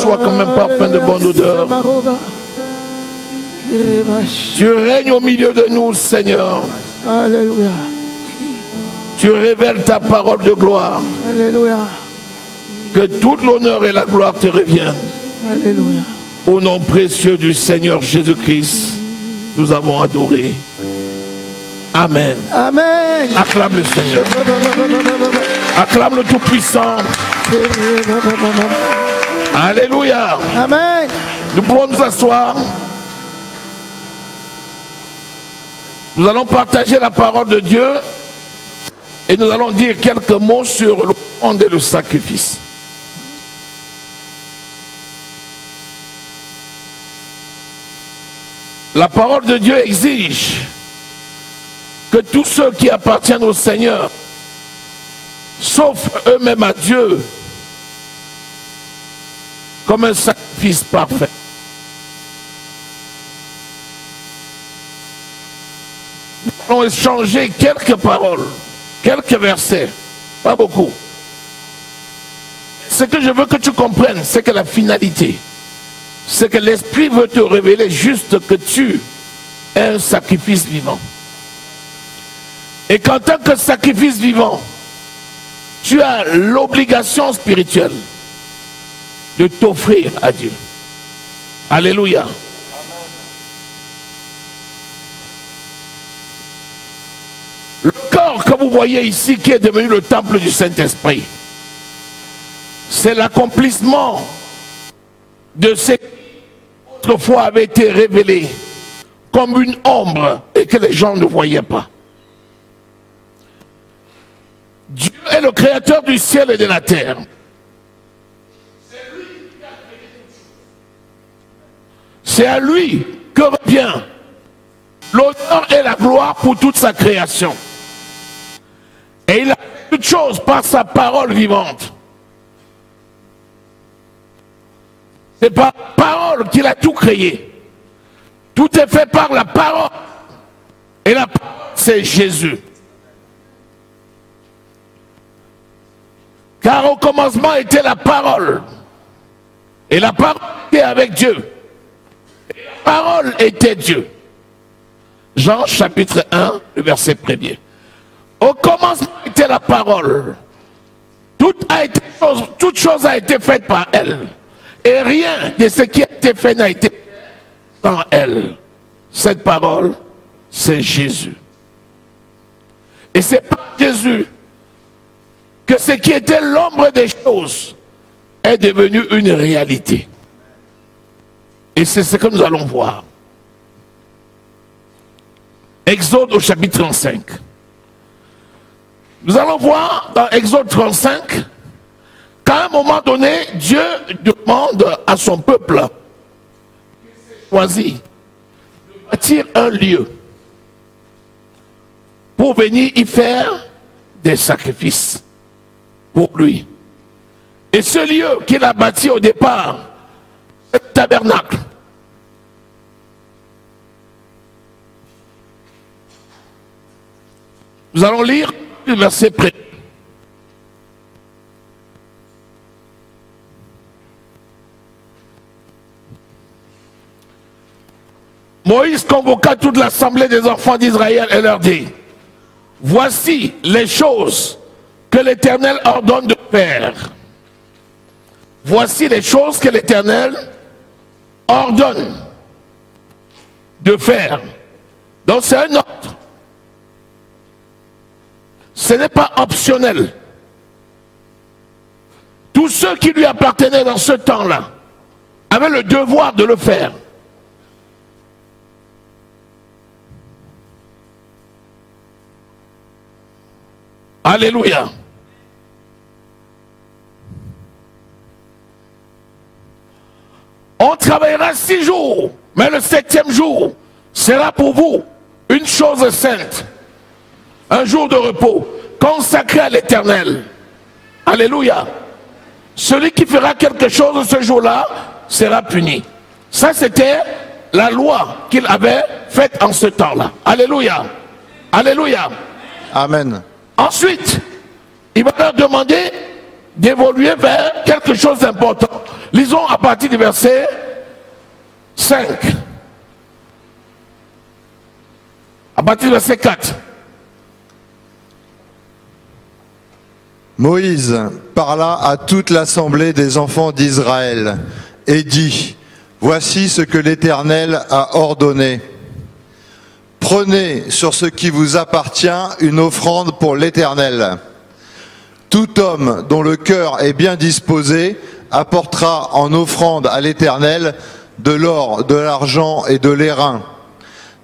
sois comme un parfum de bonne odeur. Tu règnes au milieu de nous, Seigneur. Alléluia. Tu révèles ta parole de gloire. Alléluia. Que toute l'honneur et la gloire te reviennent. Alléluia. Au nom précieux du Seigneur Jésus-Christ, nous avons adoré. Amen. Amen. Acclame le Seigneur. Acclame le Tout-Puissant. Alléluia. Amen. Nous pouvons nous asseoir. Nous allons partager la parole de Dieu et nous allons dire quelques mots sur l'offrande et le sacrifice. La parole de Dieu exige que tous ceux qui appartiennent au Seigneur s'offrent eux-mêmes à Dieu comme un sacrifice parfait. Nous allons échanger quelques paroles, quelques versets, pas beaucoup. Ce que je veux que tu comprennes, c'est que la finalité, c'est que l'Esprit veut te révéler juste que tu es un sacrifice vivant. Et qu'en tant que sacrifice vivant, tu as l'obligation spirituelle de t'offrir à Dieu. Alléluia. Le corps que vous voyez ici, qui est devenu le temple du Saint-Esprit, c'est l'accomplissement de ce qui autrefois avait été révélé comme une ombre et que les gens ne voyaient pas. Dieu est le créateur du ciel et de la terre. C'est à lui que revient l'honneur et la gloire pour toute sa création. Et il a fait toutes choses par sa parole vivante. C'est par la parole qu'il a tout créé. Tout est fait par la parole. Et la parole, c'est Jésus. Car au commencement était la parole. Et la parole était avec Dieu. Et la parole était Dieu. Jean chapitre 1, le verset 1er. Au commencement était la parole. Toute chose a été faite par elle. Et rien de ce qui a été fait n'a été fait sans elle. Cette parole, c'est Jésus. Et c'est par Jésus que ce qui était l'ombre des choses est devenu une réalité. Et c'est ce que nous allons voir. Exode au chapitre 35. Nous allons voir dans Exode 35 qu'à un moment donné, Dieu demande à son peuple choisi de bâtir un lieu pour venir y faire des sacrifices pour lui. Et ce lieu qu'il a bâti au départ, c'est le tabernacle. Nous allons lire le verset près. Moïse convoqua toute l'assemblée des enfants d'Israël et leur dit: voici les choses que l'Éternel ordonne de faire. Voici les choses que l'Éternel ordonne de faire. Donc c'est un ordre. Ce n'est pas optionnel. Tous ceux qui lui appartenaient dans ce temps-là avaient le devoir de le faire. Alléluia. On travaillera 6 jours, mais le 7e jour sera pour vous une chose sainte. Un jour de repos, consacré à l'Éternel. Alléluia. Celui qui fera quelque chose ce jour-là sera puni. Ça, c'était la loi qu'il avait faite en ce temps-là. Alléluia. Alléluia. Amen. Ensuite, il va leur demander d'évoluer vers quelque chose d'important. Lisons à partir du verset 5. À partir du verset 4. Moïse parla à toute l'assemblée des enfants d'Israël et dit, « Voici ce que l'Éternel a ordonné. Prenez sur ce qui vous appartient une offrande pour l'Éternel. Tout homme dont le cœur est bien disposé apportera en offrande à l'Éternel de l'or, de l'argent et de l'airain,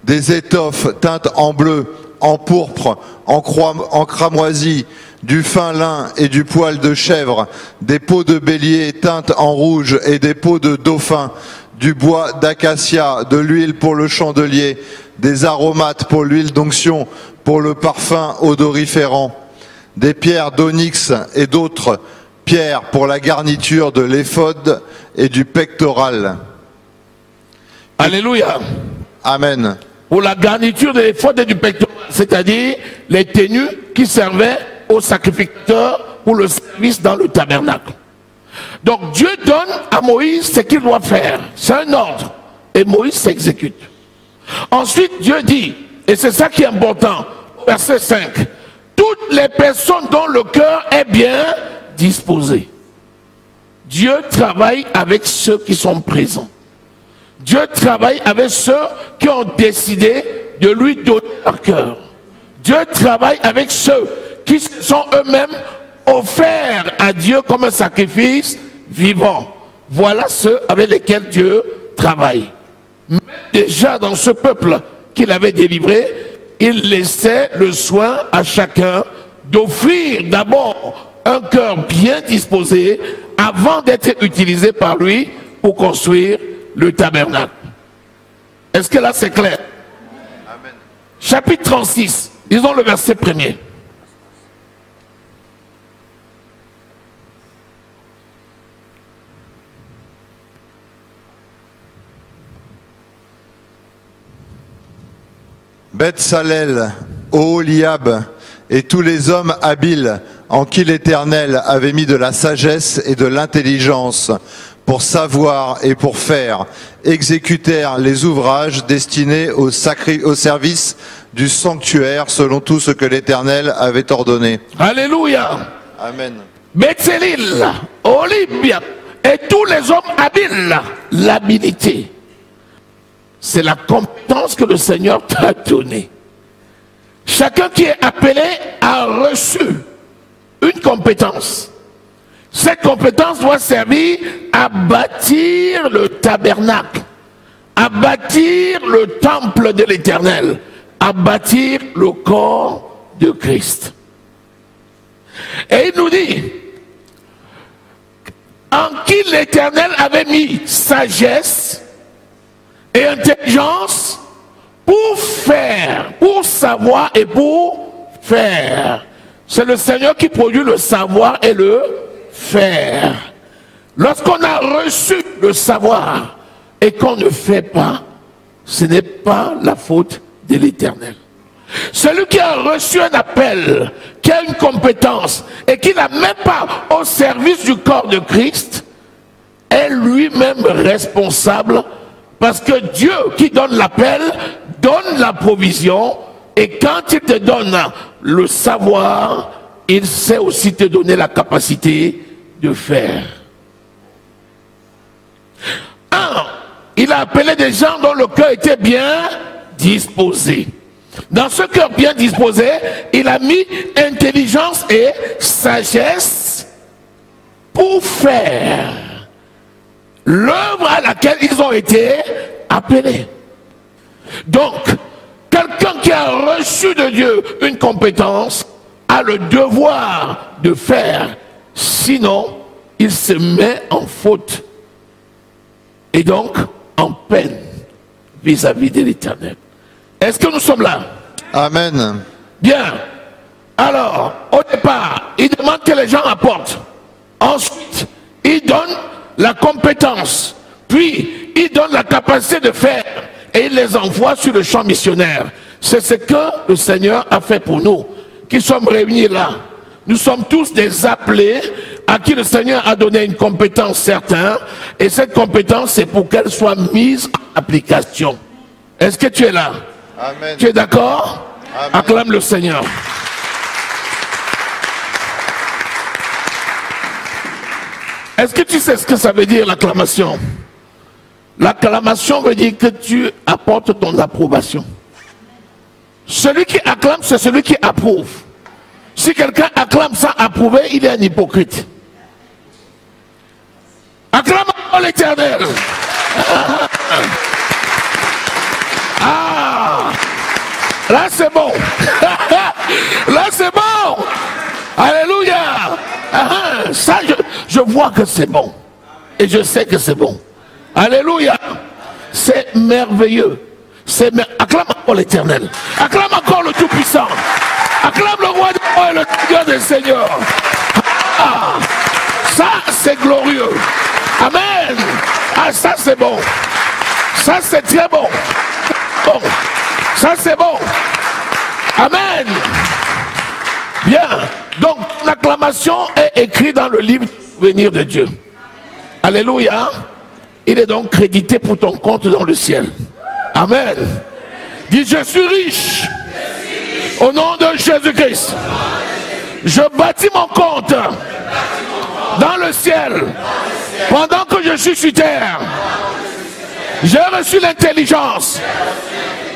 des étoffes teintes en bleu, en pourpre, en cramoisi, du fin lin et du poil de chèvre, des peaux de bélier teintes en rouge et des peaux de dauphin, du bois d'acacia, de l'huile pour le chandelier, des aromates pour l'huile d'onction, pour le parfum odoriférant, des pierres d'onyx et d'autres pierres pour la garniture de l'éphod et du pectoral. » Alléluia. Amen. Pour la garniture de l'éphod et du pectoral, c'est-à-dire les tenues qui servaient aux sacrificateurs pour le service dans le tabernacle. Donc Dieu donne à Moïse ce qu'il doit faire. C'est un ordre. Et Moïse s'exécute. Ensuite, Dieu dit, et c'est ça qui est important, verset 5, toutes les personnes dont le cœur est bien disposé. Dieu travaille avec ceux qui sont présents. Dieu travaille avec ceux qui ont décidé de lui donner leur cœur. Dieu travaille avec ceux qui se sont eux-mêmes offerts à Dieu comme un sacrifice vivant. Voilà ceux avec lesquels Dieu travaille. Mais déjà dans ce peuple qu'il avait délivré, il laissait le soin à chacun d'offrir d'abord un cœur bien disposé avant d'être utilisé par lui pour construire le tabernacle. Est-ce que là c'est clair? Amen. Chapitre 36, disons le verset 1er. Beth-Salel, Oholiab et tous les hommes habiles en qui l'Éternel avait mis de la sagesse et de l'intelligence pour savoir et pour faire, exécutèrent les ouvrages destinés au service du sanctuaire selon tout ce que l'Éternel avait ordonné. Alléluia. Amen. Beth-Salel, Oholiab et tous les hommes habiles, l'habilité. C'est la compétence que le Seigneur t'a donnée. Chacun qui est appelé a reçu une compétence. Cette compétence doit servir à bâtir le tabernacle, à bâtir le temple de l'Éternel, à bâtir le corps de Christ. Et il nous dit, en qui l'Éternel avait mis sagesse et intelligence pour faire, pour savoir et pour faire. C'est le Seigneur qui produit le savoir et le faire. Lorsqu'on a reçu le savoir et qu'on ne fait pas, ce n'est pas la faute de l'Éternel. Celui qui a reçu un appel, qui a une compétence et qui la met pas au service du corps de Christ, est lui-même responsable. Parce que Dieu qui donne l'appel, donne la provision, et quand il te donne le savoir, il sait aussi te donner la capacité de faire. Il a appelé des gens dont le cœur était bien disposé. Dans ce cœur bien disposé, il a mis intelligence et sagesse pour faire l'œuvre à laquelle ils ont été appelés. Donc, quelqu'un qui a reçu de Dieu une compétence a le devoir de faire, sinon il se met en faute et donc en peine vis-à-vis de l'Éternel. Est-ce que nous sommes là? Amen. Bien. Alors, au départ, il demande que les gens apportent. Ensuite, il donne la compétence, puis il donne la capacité de faire et il les envoie sur le champ missionnaire. C'est ce que le Seigneur a fait pour nous qui sommes réunis là. Nous sommes tous des appelés à qui le Seigneur a donné une compétence certaine, et cette compétence, c'est pour qu'elle soit mise en application. Est-ce que tu es là? Amen. Tu es d'accord? Amen. Acclame le Seigneur. Est-ce que tu sais ce que ça veut dire, l'acclamation? L'acclamation veut dire que tu apportes ton approbation. Celui qui acclame, c'est celui qui approuve. Si quelqu'un acclame sans approuver, il est un hypocrite. Acclame l'Éternel. Ah, là c'est bon. Là c'est bon. Alléluia. Ça, je vois que c'est bon. Et je sais que c'est bon. Alléluia. C'est merveilleux. Acclame encore l'Éternel. Acclame encore le Tout-Puissant. Acclame le Roi des Rois et le Seigneur des Seigneurs. Ah, ça c'est glorieux. Amen. Ah, ça c'est bon. Ça c'est très bon. Bon. Ça c'est bon. Amen. Bien. Donc l'acclamation est écrite dans le livre Venir de Dieu. Alléluia. Il est donc crédité pour ton compte dans le ciel. Amen. Dis, je suis riche. Au nom de Jésus-Christ. Je bâtis mon compte dans le ciel. Pendant que je suis sur terre. J'ai reçu l'intelligence.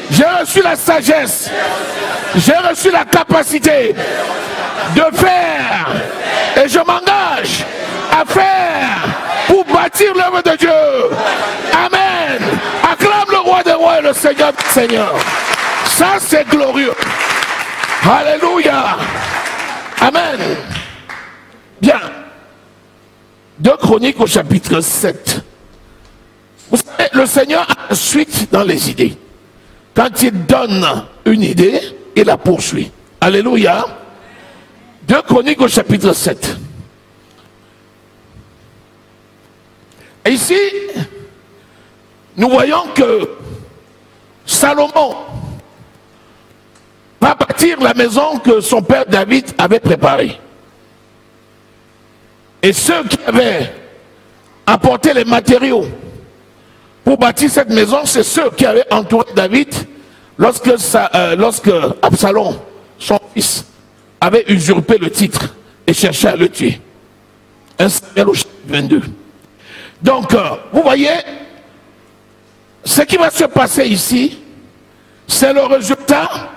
J'ai reçu la sagesse. J'ai reçu la capacité de faire. Et je m'engage à faire pour bâtir l'œuvre de Dieu. Amen. Acclame le Roi des Rois et le Seigneur des Seigneurs. Ça c'est glorieux. Alléluia. Amen. Bien. 2 Chroniques au chapitre 7. Vous savez, le Seigneur a suite dans les idées. Quand il donne une idée, il la poursuit. Alléluia. 2 Chroniques au chapitre 7. Et ici, nous voyons que Salomon va bâtir la maison que son père David avait préparée. Et ceux qui avaient apporté les matériaux pour bâtir cette maison, c'est ceux qui avaient entouré David lorsque Absalom, son fils, avait usurpé le titre et cherchait à le tuer. 1 Samuel au chapitre 22. Donc, vous voyez, ce qui va se passer ici, c'est le résultat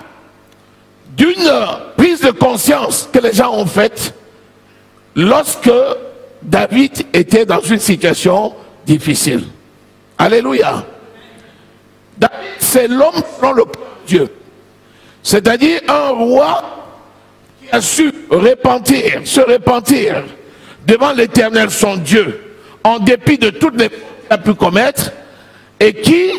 d'une prise de conscience que les gens ont faite lorsque David était dans une situation difficile. Alléluia. David, c'est l'homme selon le plan de Dieu. C'est-à-dire un roi qui a su se repentir devant l'Éternel son Dieu, en dépit de toutes les fautes qu'il a pu commettre, et qui,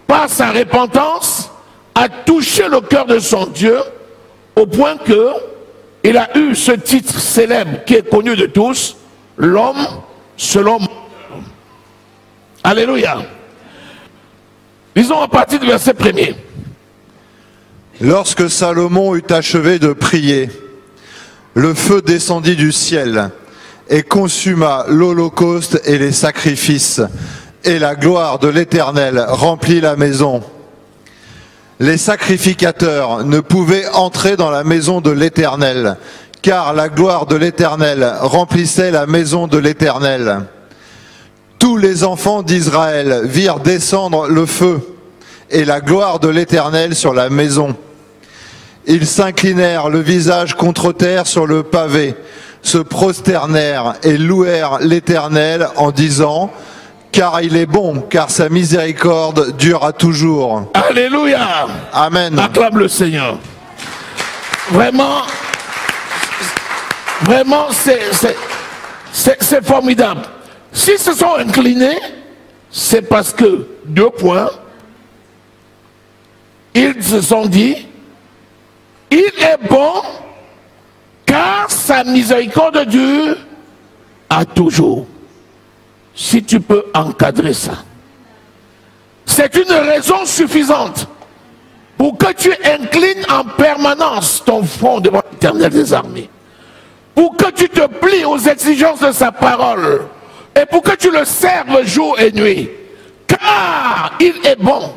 par sa repentance, a touché le cœur de son Dieu, au point que il a eu ce titre célèbre qui est connu de tous, l'homme selon mon cœur. Alléluia. Lisons à partir du verset 1er. Lorsque Salomon eut achevé de prier, le feu descendit du ciel et consuma l'holocauste et les sacrifices, et la gloire de l'Éternel remplit la maison. Les sacrificateurs ne pouvaient entrer dans la maison de l'Éternel, car la gloire de l'Éternel remplissait la maison de l'Éternel. Tous les enfants d'Israël virent descendre le feu et la gloire de l'Éternel sur la maison. Ils s'inclinèrent le visage contre terre sur le pavé, se prosternèrent et louèrent l'Éternel en disant: car il est bon, car sa miséricorde dure à toujours. Alléluia. Amen. Acclame le Seigneur. Vraiment, c'est formidable. S'ils se sont inclinés, c'est parce que, 2 points, ils se sont dit: il est bon, car sa miséricorde dure à toujours. Si tu peux encadrer ça, c'est une raison suffisante pour que tu inclines en permanence ton front devant l'Éternel des armées. pour que tu te plies aux exigences de sa parole et pour que tu le serves jour et nuit. Car il est bon.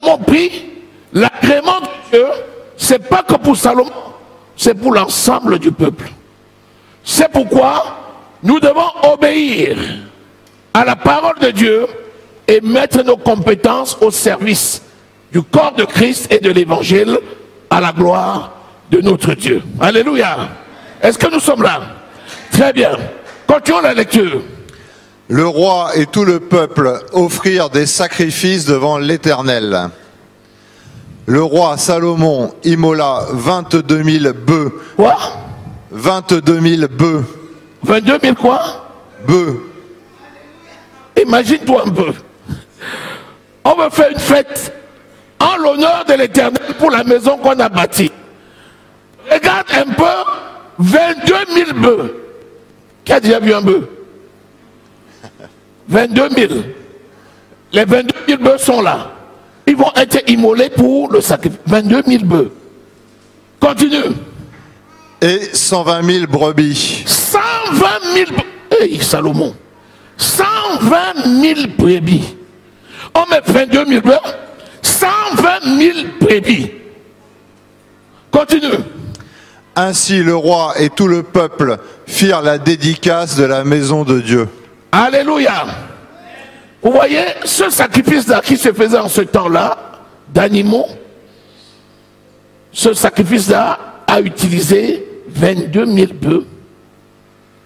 Compris, l'agrément de Dieu, c'est pas que pour Salomon, c'est pour l'ensemble du peuple. C'est pourquoi nous devons obéir à la parole de Dieu et mettre nos compétences au service du corps de Christ et de l'évangile à la gloire de notre Dieu. Alléluia. Est-ce que nous sommes là? Très bien. Continuons la lecture. Le roi et tout le peuple offrirent des sacrifices devant l'Éternel. Le roi Salomon immola 22 000 bœufs. Quoi? 22 000 bœufs. 22 000 quoi? Bœufs. Imagine-toi un peu. On veut faire une fête en l'honneur de l'Éternel pour la maison qu'on a bâtie. Regarde un peu, 22 000 bœufs. Qui a déjà vu un bœuf? 22 000. Les 22 000 bœufs sont là. Ils vont être immolés pour le sacrifice. 22 000 bœufs. Continue. Et 120 000 brebis. 120 000 brebis. Hey, Salomon. 120 000 brebis. On met 22 000 bœufs. 120 000 brebis. Continue. Ainsi le roi et tout le peuple firent la dédicace de la maison de Dieu. Alléluia. Vous voyez, ce sacrifice-là qui se faisait en ce temps-là, d'animaux, ce sacrifice-là a utilisé 22 000 bœufs,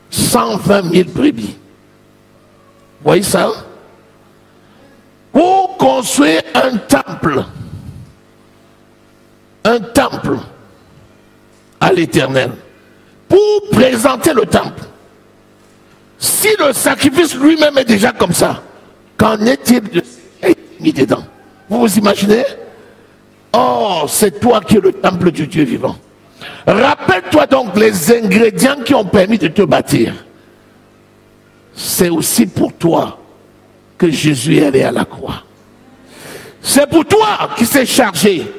120 000 brebis. Vous voyez ça? Pour construire un temple à l'Éternel, pour présenter le temple. Si le sacrifice lui-même est déjà comme ça, qu'en est-il de ce qui est mis dedans? Vous vous imaginez? Oh, c'est toi qui es le temple du Dieu vivant. Rappelle-toi donc les ingrédients qui ont permis de te bâtir. C'est aussi pour toi que Jésus est allé à la croix. C'est pour toi qui s'est chargé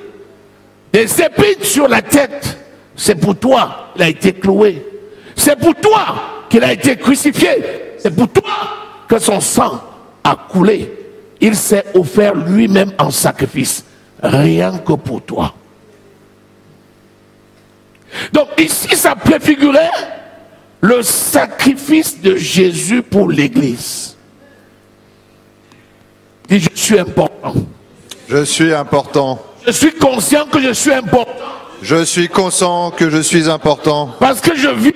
des épines sur la tête. C'est pour toi qu'il a été cloué. C'est pour toi qu'il a été crucifié. C'est pour toi que son sang a coulé. Il s'est offert lui-même en sacrifice, rien que pour toi. Donc ici, ça préfigurait le sacrifice de Jésus pour l'Église. Dis, je suis important. Je suis important. Je suis conscient que je suis important. Je suis conscient que je suis important. Parce que je vis.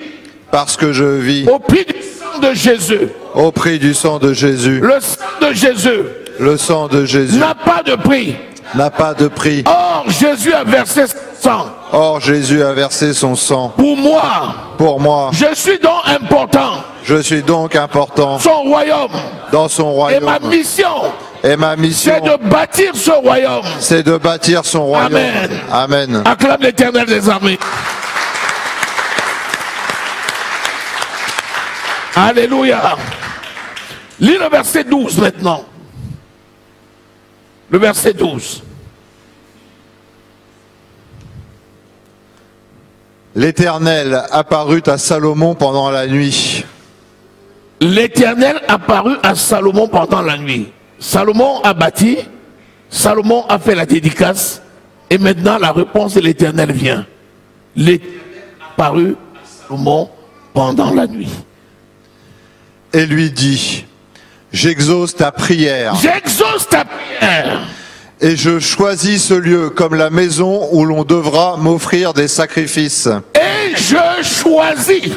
Parce que je vis. Au prix du sang de Jésus. Au prix du sang de Jésus. Le sang de Jésus. Le sang de Jésus. N'a pas de prix. N'a pas de prix. Or, Jésus a versé son sang. Or, Jésus a versé son sang. Pour moi. Pour moi. Je suis donc important. Je suis donc important. Son royaume. Dans son royaume. Et ma mission. Et ma mission, c'est de bâtir ce royaume. C'est de bâtir son royaume. Amen. Amen. Acclame l'Éternel des armées. Alléluia. Lis le verset 12 maintenant. Le verset 12. L'Éternel apparut à Salomon pendant la nuit. L'Éternel apparut à Salomon pendant la nuit. Salomon a bâti, Salomon a fait la dédicace, et maintenant la réponse de l'Éternel vient. L'Éternel apparut à Salomon pendant la nuit. Et lui dit, j'exauce ta prière. J'exauce ta prière. Et je choisis ce lieu comme la maison où l'on devra m'offrir des sacrifices. Et je choisis,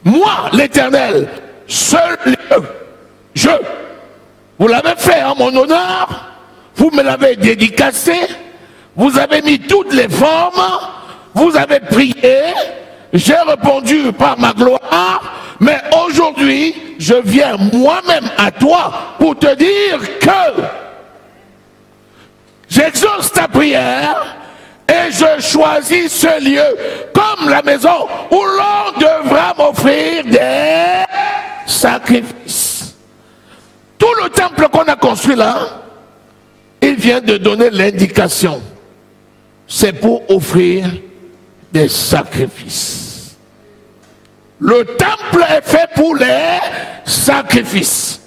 moi l'Éternel, seul lieu. Vous l'avez fait en mon honneur, vous me l'avez dédicacé, Vous avez mis toutes les formes, vous avez prié, j'ai répondu par ma gloire, mais aujourd'hui, je viens moi-même à toi pour te dire que j'exauce ta prière et je choisis ce lieu comme la maison où l'on devra m'offrir des sacrifices. Tout le temple qu'on a construit là, il vient de donner l'indication. C'est pour offrir des sacrifices. Le temple est fait pour les sacrifices.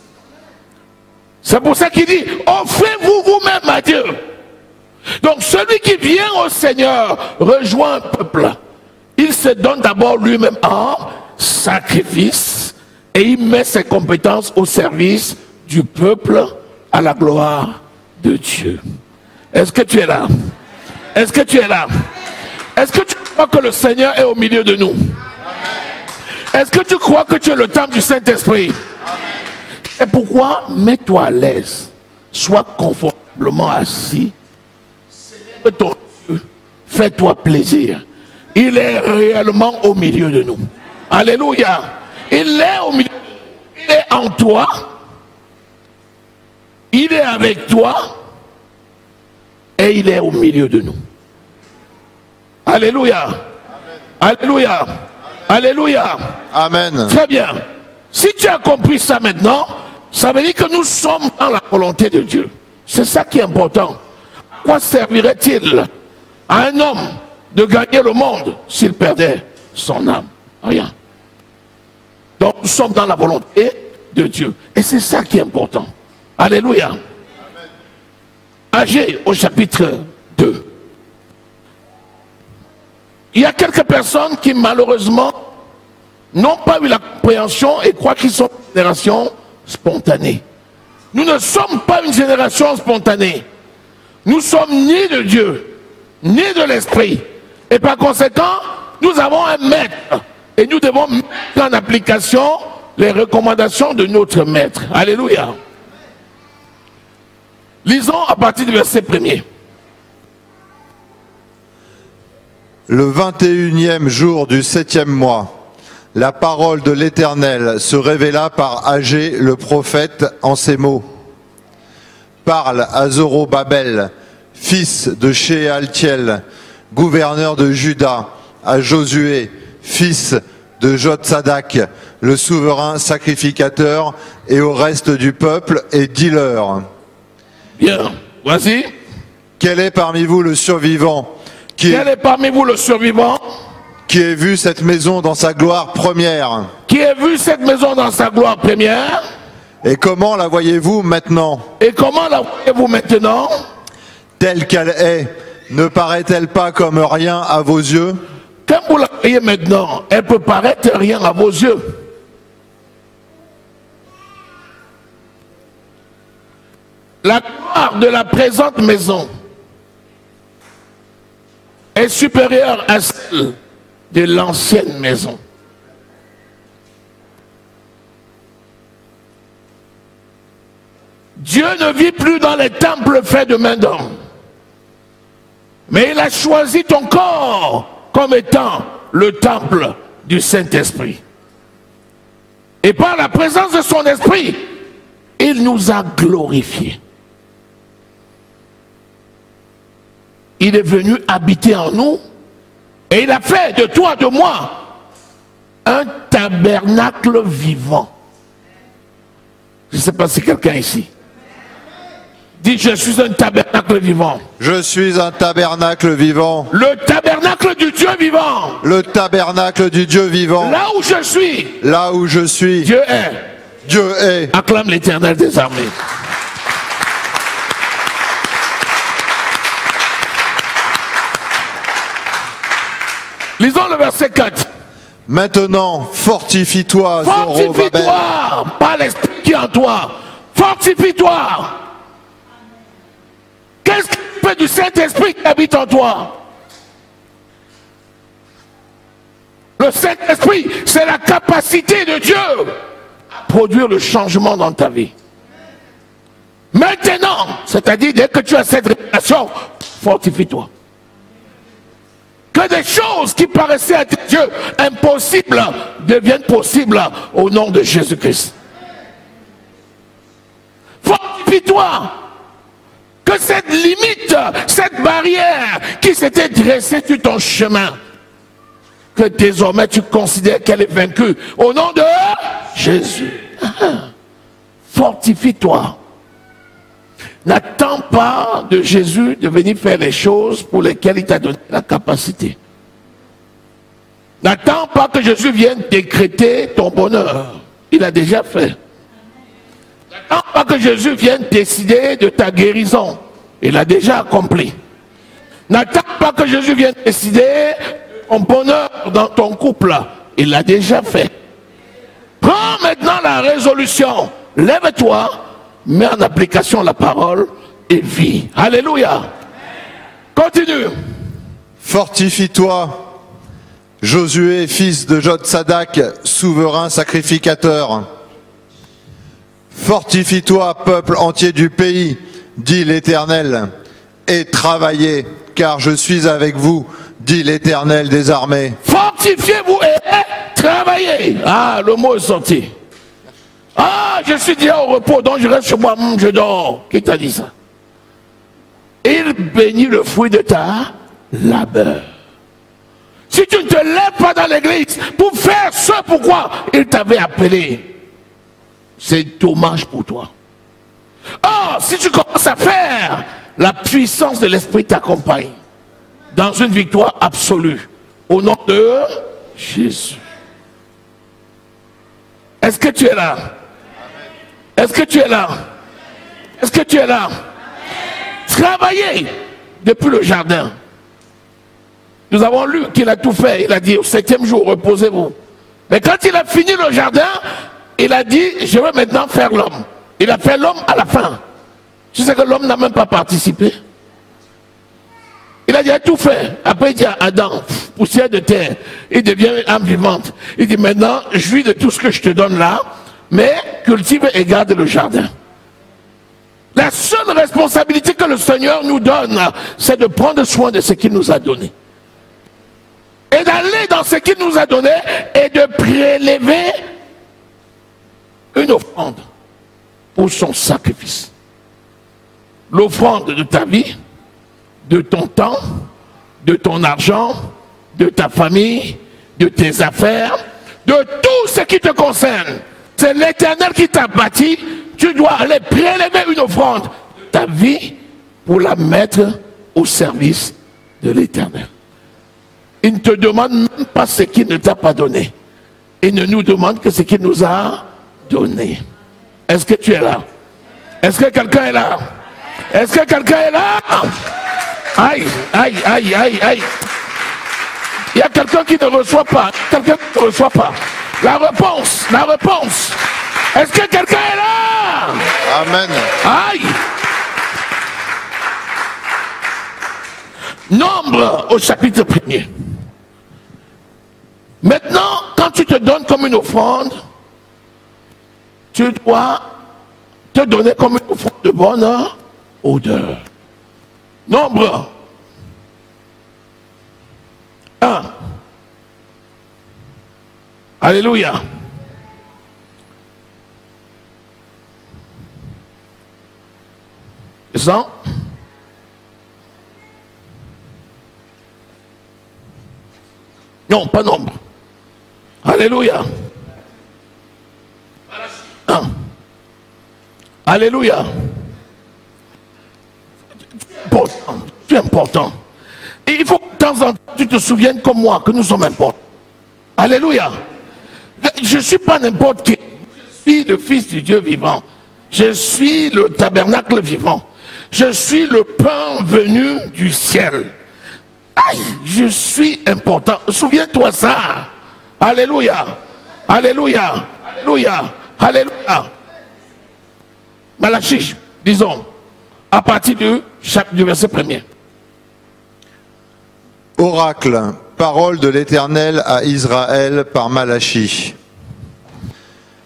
C'est pour ça qu'il dit, offrez-vous vous-même à Dieu. Donc celui qui vient au Seigneur rejoint un peuple. Il se donne d'abord lui-même en sacrifice et il met ses compétences au service du peuple à la gloire de Dieu. Est-ce que tu es là? Est-ce que tu es là? Est-ce que tu crois que le Seigneur est au milieu de nous? Est-ce que tu crois que tu es le temple du Saint-Esprit? Et pourquoi? Mets-toi à l'aise. Sois confortablement assis. Ton Dieu, fais-toi plaisir. Il est réellement au milieu de nous. Alléluia. Il est au milieu. Il est en toi. Il est avec toi. Et il est au milieu de nous. Alléluia. Alléluia. Alléluia. Amen. Très bien. Si tu as compris ça maintenant, ça veut dire que nous sommes dans la volonté de Dieu. C'est ça qui est important. À quoi servirait-il à un homme de gagner le monde s'il perdait son âme? Rien. Donc nous sommes dans la volonté de Dieu. Et c'est ça qui est important. Alléluia. Agé au chapitre 2. Il y a quelques personnes qui malheureusement n'ont pas eu la compréhension et croient qu'ils sont une génération spontanée. Nous ne sommes pas une génération spontanée. Nous sommes ni de Dieu, ni de l'Esprit. Et par conséquent, nous avons un maître. Et nous devons mettre en application les recommandations de notre maître. Alléluia. Lisons à partir du verset 1er. Le 21e jour du 7e mois, la parole de l'Éternel se révéla par Agé le prophète en ces mots. Parle à Zorobabel, fils de Shealtiel, gouverneur de Juda, à Josué, fils de Jotsadak, le souverain sacrificateur, et au reste du peuple, et dis-leur. Bien, voici. Quel est parmi vous le survivant Quel est parmi vous le survivant qui ait vu cette maison dans sa gloire première? Qui a vu cette maison dans sa gloire première? Et comment la voyez-vous maintenant? Et comment la voyez-vous maintenant? Telle qu'elle est, ne paraît-elle pas comme rien à vos yeux? Quand vous la voyez maintenant, elle peut paraître rien à vos yeux. La gloire de la présente maison est supérieure à celle de l'ancienne maison. Dieu ne vit plus dans les temples faits de main d'homme, mais il a choisi ton corps comme étant le temple du Saint-Esprit. Et par la présence de son esprit, il nous a glorifiés. Il est venu habiter en nous et il a fait de toi, de moi, un tabernacle vivant. Je ne sais pas si quelqu'un ici dit: je suis un tabernacle vivant. Je suis un tabernacle vivant. Le tabernacle du Dieu vivant. Le tabernacle du Dieu vivant. Là où je suis. Là où je suis. Dieu est. Dieu est. Acclame l'Éternel des armées. Lisons le verset 4. Maintenant, fortifie-toi, Zorobabel. Fortifie-toi, pas l'esprit qui est en toi. Fortifie-toi. Qu'est-ce que tu fais du Saint-Esprit qui habite en toi? Le Saint-Esprit, c'est la capacité de Dieu à produire le changement dans ta vie. Maintenant, c'est-à-dire dès que tu as cette révélation, fortifie-toi. Que des choses qui paraissaient à tes yeux impossibles deviennent possibles au nom de Jésus-Christ. Fortifie-toi. Que cette limite, cette barrière qui s'était dressée sur ton chemin, que désormais tu considères qu'elle est vaincue au nom de Jésus. Fortifie-toi. N'attends pas de Jésus de venir faire les choses pour lesquelles il t'a donné la capacité. N'attends pas que Jésus vienne décréter ton bonheur. Il a déjà fait. N'attends pas que Jésus vienne décider de ta guérison. Il a déjà accompli. N'attends pas que Jésus vienne décider de ton bonheur dans ton couple. Il l'a déjà fait. Prends maintenant la résolution. Lève-toi, mets en application la parole et vis. Alléluia. Continue. Fortifie-toi, Josué, fils de Jotsadak, souverain sacrificateur. Fortifie-toi, peuple entier du pays, dit l'Éternel, et travaillez, car je suis avec vous, dit l'Éternel des armées. Fortifiez-vous et travaillez. Ah, le mot est sorti. Ah, je suis déjà au repos, donc je reste chez moi, je dors. Qui t'a dit ça? Il bénit le fruit de ta labeur. Si tu ne te lèves pas dans l'église pour faire ce pourquoi il t'avait appelé, c'est dommage pour toi. Or, si tu commences à faire, la puissance de l'Esprit t'accompagne dans une victoire absolue. Au nom de Jésus. Est-ce que tu es là? Est-ce que tu es là? Est-ce que tu es là? Travaillez depuis le jardin. Nous avons lu qu'il a tout fait. Il a dit au 7e jour, reposez-vous. Mais quand il a fini le jardin, il a dit, je vais maintenant faire l'homme. Il a fait l'homme à la fin. Tu sais que l'homme n'a même pas participé. Il a déjà tout fait. Après il dit à Adam, poussière de terre, il devient une âme vivante. Il dit maintenant, jouis de tout ce que je te donne là, mais cultive et garde le jardin. La seule responsabilité que le Seigneur nous donne, c'est de prendre soin de ce qu'il nous a donné. Et d'aller dans ce qu'il nous a donné et de prélever une offrande pour son sacrifice. L'offrande de ta vie, de ton temps, de ton argent, de ta famille, de tes affaires, de tout ce qui te concerne. C'est l'Éternel qui t'a bâti. Tu dois aller prélever une offrande de ta vie pour la mettre au service de l'Éternel. Il ne te demande même pas ce qu'il ne t'a pas donné. Il ne nous demande que ce qu'il nous a donné. Est-ce que tu es là? Est-ce que quelqu'un est là? Est-ce que quelqu'un est là? Aïe, aïe, aïe, aïe, aïe. Il y a quelqu'un qui ne reçoit pas. Quelqu'un qui ne reçoit pas. La réponse, la réponse. Est-ce que quelqu'un est là? Amen. Aïe. Nombre au chapitre 1er. Maintenant, quand tu te donnes comme une offrande, tu dois te donner comme une offrande de bonne odeur. Nombre 1. Alléluia. Ça? Non, pas nombre. Alléluia. 1. Alléluia. C'est important. Et il faut que de temps en temps tu te souviennes comme moi que nous sommes importants. Alléluia. Je ne suis pas n'importe qui. Je suis le Fils du Dieu vivant. Je suis le tabernacle vivant. Je suis le pain venu du ciel. Aïe, je suis important. Souviens-toi ça. Alléluia. Alléluia. Alléluia. Alléluia. Malachie, disons, à partir du verset 1er. Oracle, parole de l'Éternel à Israël par Malachie.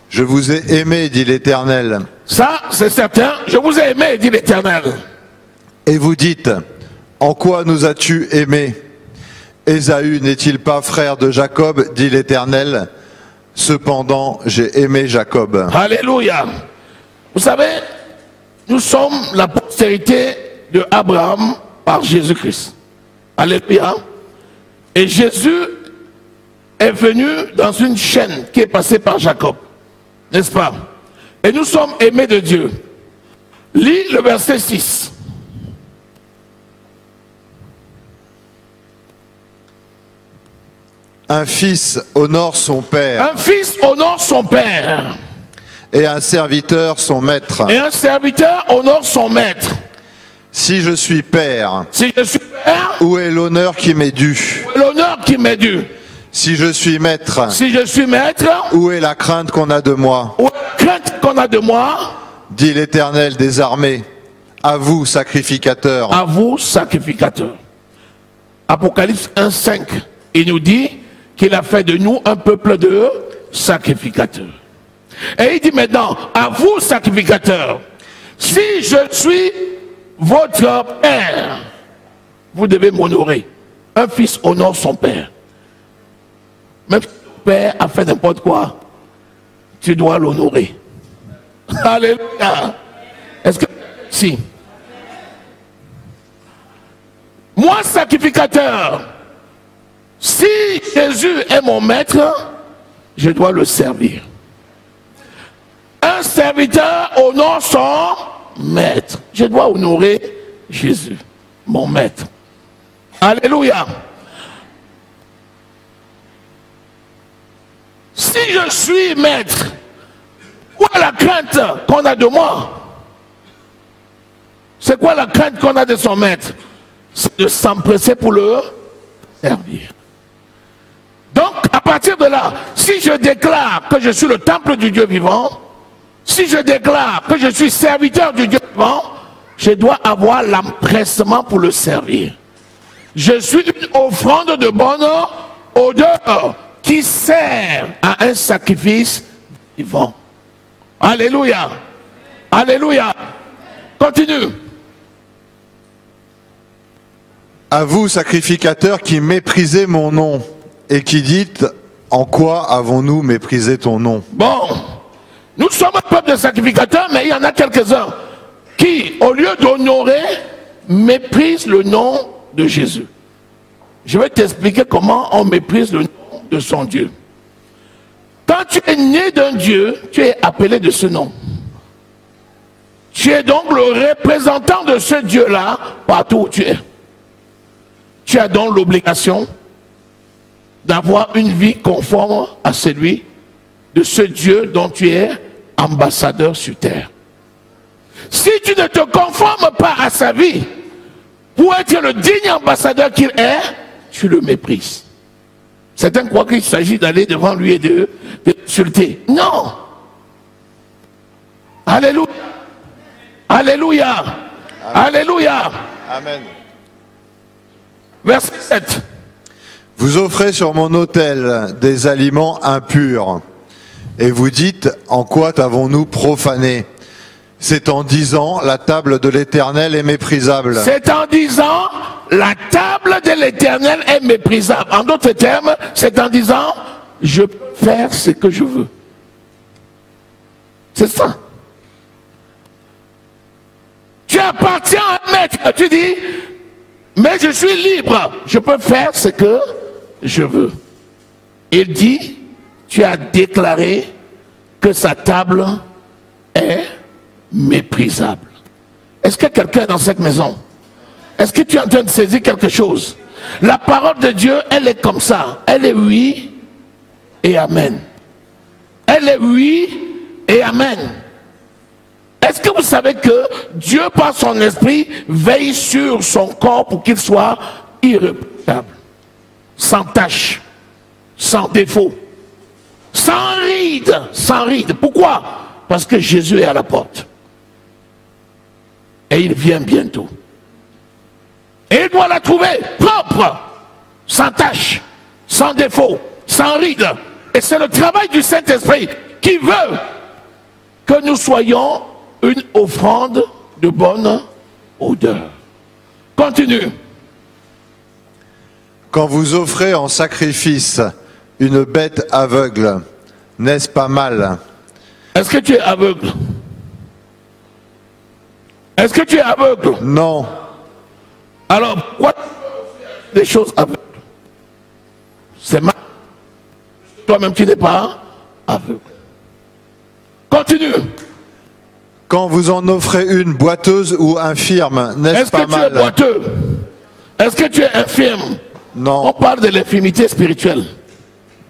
Je vous ai aimé, dit l'Éternel. Ça, c'est certain. Je vous ai aimé, dit l'Éternel. Et vous dites, En quoi nous as-tu aimés? Ésaü n'est-il pas frère de Jacob, dit l'Éternel? Cependant, j'ai aimé Jacob. Alléluia. Vous savez, nous sommes la postérité de Abraham par Jésus-Christ. Alléluia. Et Jésus est venu dans une chaîne qui est passée par Jacob. N'est-ce pas? Et nous sommes aimés de Dieu. Lis le verset 6. Un fils honore son père. Un fils honore son père. Et un serviteur son maître. Et un serviteur honore son maître. Si je suis père, Si je suis père, où est l'honneur qui m'est dû? l'honneur qui m'est dû. Si je suis maître, Si je suis maître, où est la crainte qu'on a de moi? ou la crainte qu'on a de moi, Dit l'Éternel des armées. À vous, sacrificateurs. à vous, sacrificateurs. Apocalypse 1,5, il nous dit qu'il a fait de nous un peuple de sacrificateurs. Et il dit maintenant, à vous, sacrificateurs, si je suis votre père, vous devez m'honorer. Un fils honore son père. Même si ton père a fait n'importe quoi, tu dois l'honorer. Alléluia. Est-ce que... Si. Moi, sacrificateur, si Jésus est mon maître, je dois le servir. Un serviteur honore son maître. Je dois honorer Jésus, mon maître. Alléluia. Si je suis maître, où est la crainte qu'on a de moi? C'est quoi la crainte qu'on a de son maître? C'est de s'empresser pour le servir. Donc, à partir de là, si je déclare que je suis le temple du Dieu vivant, si je déclare que je suis serviteur du Dieu vivant, je dois avoir l'empressement pour le servir. Je suis une offrande de bonne odeur qui sert à un sacrifice vivant. Alléluia. Alléluia. Continue. À vous, sacrificateurs qui méprisez mon nom et qui dites, en quoi avons-nous méprisé ton nom? Bon, nous sommes un peuple de sacrificateurs, mais il y en a quelques-uns qui, au lieu d'honorer, méprisent le nom de Jésus. Je vais t'expliquer comment on méprise le nom de son Dieu. Quand tu es né d'un Dieu, tu es appelé de ce nom. Tu es donc le représentant de ce Dieu-là partout où tu es. Tu as donc l'obligation d'avoir une vie conforme à celui de ce Dieu dont tu es ambassadeur sur terre. Si tu ne te conformes pas à sa vie, pour être le digne ambassadeur qu'il est, tu le méprises. Certains croient qu'il s'agit d'aller devant lui et de l'insulter. Non. Alléluia. Alléluia. Amen. Alléluia. Amen. Verset 7. Vous offrez sur mon autel des aliments impurs, et vous dites, en quoi t'avons-nous profané? C'est en disant, la table de l'Éternel est méprisable. C'est en disant, la table de l'Éternel est méprisable. En d'autres termes, c'est en disant, je peux faire ce que je veux. C'est ça. Tu appartiens à un maître. Tu dis, mais je suis libre. Je peux faire ce que je veux. Il dit, tu as déclaré que sa table est méprisable. Est-ce que quelqu'un est dans cette maison? Est-ce que tu es en train de saisir quelque chose? La parole de Dieu, elle est comme ça. Elle est oui et amen. Elle est oui et amen. Est-ce que vous savez que Dieu, par son esprit, veille sur son corps pour qu'il soit irréprochable, sans tache, sans défaut, sans ride, sans ride. Pourquoi? Parce que Jésus est à la porte. Et il vient bientôt. Et il doit la trouver propre, sans tache, sans défaut, sans ride. Et c'est le travail du Saint-Esprit qui veut que nous soyons une offrande de bonne odeur. Continue. Quand vous offrez en sacrifice une bête aveugle, n'est-ce pas mal? Est-ce que tu es aveugle? Est-ce que tu es aveugle? Non. Alors, pourquoi tu fais des choses aveugles? C'est mal. Toi-même, tu n'es pas aveugle. Continue. Quand vous en offrez une boiteuse ou infirme, n'est-ce pas mal? Est-ce que tu es boiteux? Est-ce que tu es infirme? Non. On parle de l'infirmité spirituelle.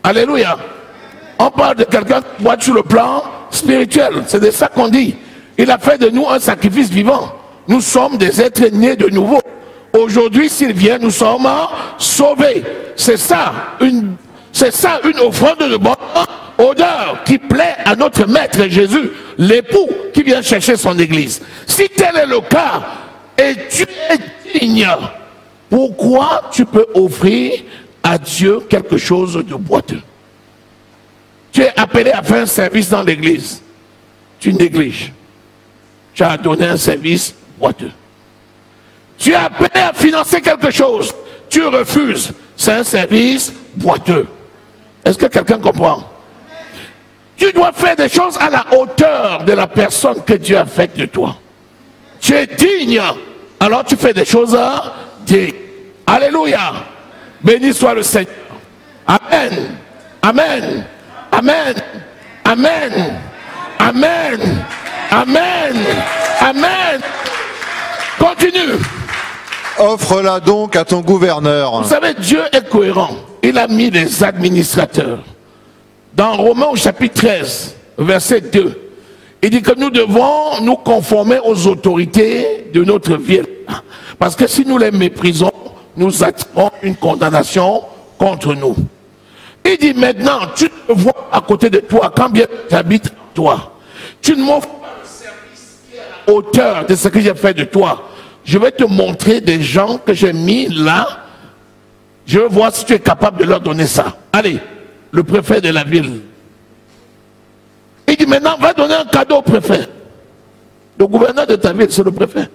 Alléluia. On parle de quelqu'un qui boite sur le plan spirituel. C'est de ça qu'on dit. Il a fait de nous un sacrifice vivant. Nous sommes des êtres nés de nouveau. Aujourd'hui, s'il vient, nous sommes sauvés. C'est ça une offrande de bonne odeur qui plaît à notre Maître Jésus, l'époux qui vient chercher son église. Si tel est le cas, et tu es digne, pourquoi tu peux offrir à Dieu quelque chose de boiteux? Tu es appelé à faire un service dans l'église. Tu négliges. Tu as donné un service boiteux. Tu es appelé à financer quelque chose. Tu refuses. C'est un service boiteux. Est-ce que quelqu'un comprend? Tu dois faire des choses à la hauteur de la personne que Dieu a faite de toi. Tu es digne. Alors tu fais des choses dignes. Alléluia. Béni soit le Seigneur. Amen. Amen. Amen. Amen. Amen. Amen. Amen. Continue. Offre-la donc à ton gouverneur. Vous savez, Dieu est cohérent. Il a mis des administrateurs. Dans Romains au chapitre 13, verset 2, il dit que nous devons nous conformer aux autorités de notre ville. Parce que si nous les méprisons, nous attirons une condamnation contre nous. Il dit maintenant, tu te vois à côté de toi, quand bien tu habites toi. Tu ne m'offres pas le service qui est à la hauteur de ce que j'ai fait de toi. Je vais te montrer des gens que j'ai mis là. Je veux voir si tu es capable de leur donner ça. Allez, le préfet de la ville. Il dit maintenant, va donner un cadeau au préfet. Le gouverneur de ta ville, c'est le préfet.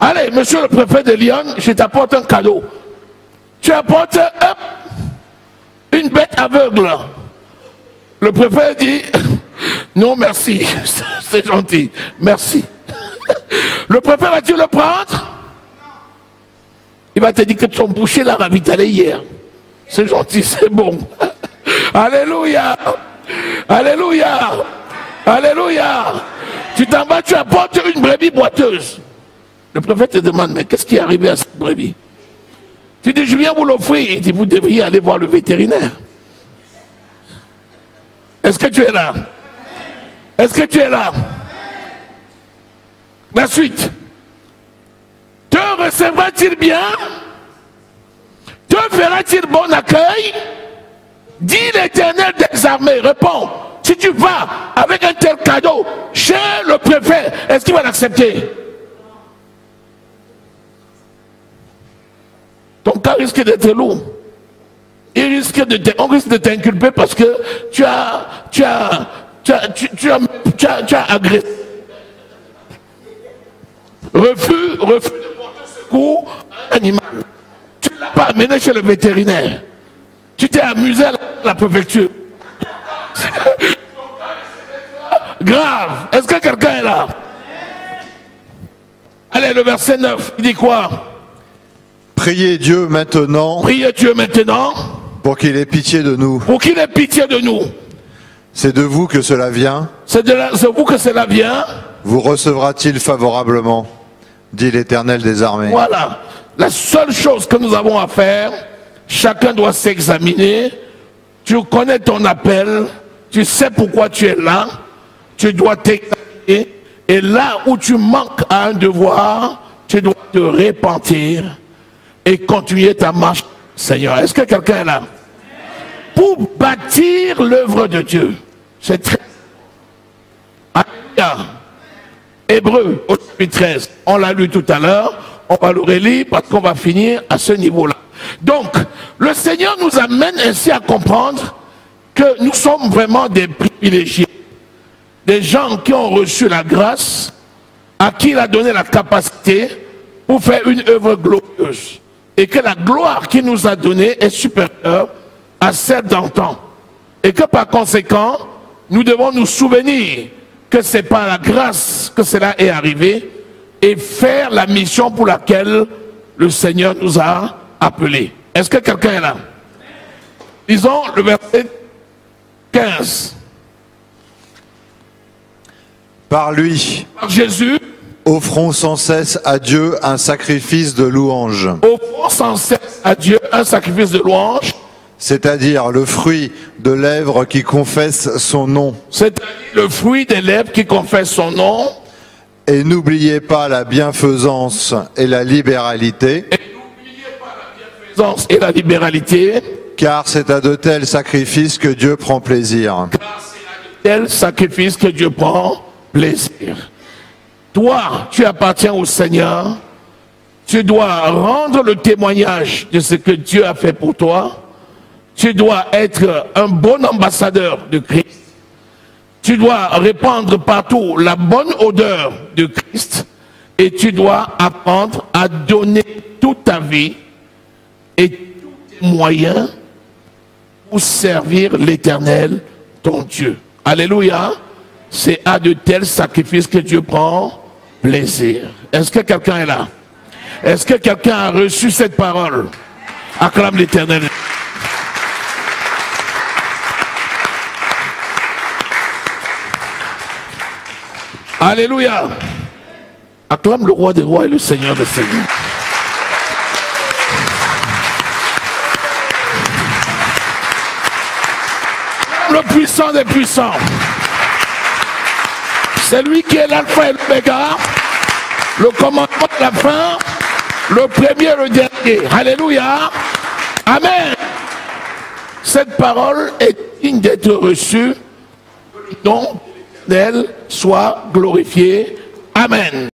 Allez, monsieur le préfet de Lyon, je t'apporte un cadeau. Tu apportes une bête aveugle. Le préfet dit, non merci, c'est gentil, merci. Le préfet va-tu le prendre? Il va te dire que ton boucher l'a ravitaillé hier. C'est gentil, c'est bon. Alléluia. Alléluia. Alléluia. Tu t'en vas, tu apportes une brebis boiteuse. Le prophète te demande, mais qu'est-ce qui est arrivé à cette brebis? Tu dis, je viens vous l'offrir. Il dit, vous devriez aller voir le vétérinaire. Est-ce que tu es là? Est-ce que tu es là? La suite. Te recevra-t-il bien? Te fera-t-il bon accueil? Dit l'Éternel des armées. Réponds. Si tu vas avec un tel cadeau chez le préfet, est-ce qu'il va l'accepter? Ton cas risque d'être lourd. On risque de t'inculper parce que tu as agressé. Refus de porter secours à un animal. Tu ne l'as pas amené chez le vétérinaire. Tu t'es amusé à la préfecture. Grave. Est-ce que quelqu'un est là? Allez, le verset 9, il dit quoi? Priez Dieu maintenant. Priez Dieu maintenant. Pour qu'il ait pitié de nous. Pour qu'il ait pitié de nous. C'est de vous que cela vient. C'est de vous que cela vient. Vous recevra-t-il favorablement, dit l'Éternel des armées. Voilà. La seule chose que nous avons à faire, chacun doit s'examiner. Tu connais ton appel. Tu sais pourquoi tu es là. Tu dois t'examiner. Et là où tu manques à un devoir, tu dois te repentir et continuer ta marche, Seigneur. Est-ce que quelqu'un est là? Pour bâtir l'œuvre de Dieu. C'est très... Alléluia. Hébreux, au chapitre 13. On l'a lu tout à l'heure. On va le relire parce qu'on va finir à ce niveau-là. Donc, le Seigneur nous amène ainsi à comprendre que nous sommes vraiment des privilégiés. Des gens qui ont reçu la grâce, à qui il a donné la capacité pour faire une œuvre glorieuse. et que la gloire qu'il nous a donnée est supérieure à celle d'antan. Et que par conséquent, nous devons nous souvenir que c'est par la grâce que cela est arrivé et faire la mission pour laquelle le Seigneur nous a appelés. Est-ce que quelqu'un est là? Lisons le verset 15. Par lui, Par Jésus, offrons sans cesse à Dieu un sacrifice de louange, offrons sans cesse à Dieu un sacrifice de louange, c'est-à-dire le fruit de lèvres qui confessent son nom. c'est-à-dire le fruit des lèvres qui confessent son nom. Et n'oubliez pas la bienfaisance et la libéralité, Et la libéralité, car c'est à de tels sacrifices que Dieu prend plaisir. tel sacrifice que Dieu prend plaisir. Toi, tu appartiens au Seigneur, tu dois rendre le témoignage de ce que Dieu a fait pour toi, tu dois être un bon ambassadeur de Christ, tu dois répandre partout la bonne odeur de Christ et tu dois apprendre à donner toute ta vie et tous tes moyens pour servir l'Éternel, ton Dieu. Alléluia. C'est à de tels sacrifices que Dieu prend plaisir. Est-ce que quelqu'un est là? Est-ce que quelqu'un a reçu cette parole? Acclame l'Éternel. Alléluia. Acclame le roi des rois et le Seigneur des seigneurs. Le puissant des puissants. C'est lui qui est l'alpha et l'oméga, le commandement de la fin, le premier et le dernier. Alléluia. Amen. Cette parole est digne d'être reçue. Que le nom d'elle soit glorifié. Amen.